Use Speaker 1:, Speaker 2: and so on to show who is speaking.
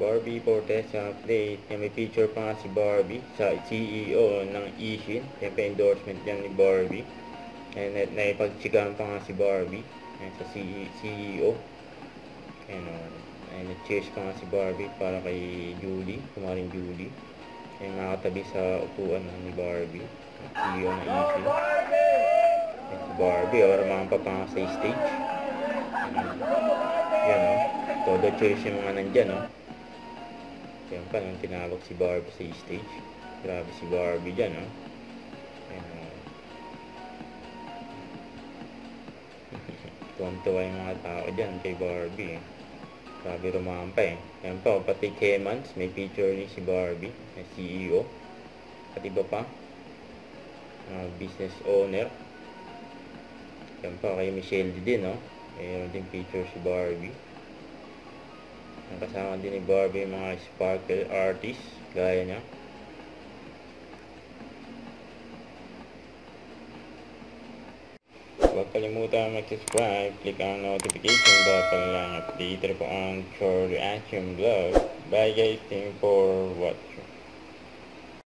Speaker 1: Barbie Fortes update. Yan, may picture pa nga si Barbie sa CEO ng Ishin. Yan pa endorsement yan ni Barbie. And naipagtsigahan pa nga si Barbie. Yan, sa CEO. Yan o. Yan, cheers pa nga si Barbie para kay Julie. Kumaring Julie. Yan, nakatabi sa upuan ni Barbie. CEO ng Ishin. Yan, si Barbie. Ramang pa nga sa stage. Yan o. Todo cheers yung mga nandyan o. Yan pa nang tinawag si Barbie sa stage. Grabe si Barbie dyan, oh. Ayan, tuwang-tuwa yung mga tao dyan kay Barbie, eh. Grabe rumampa, eh. Yan pa, pati Kemans, may picture ni si Barbie, yung CEO. At iba pa, business owner. Yan pa, kay Michelle din, oh. Mayroon din picture si Barbie. Kasama din ni Barbie yung mga sparkle artist gaya niya. Huwag kalimutan mag-subscribe, click ang notification bell para lang update po ang Chor Reaction Vlog. Bye guys, thank you for watching.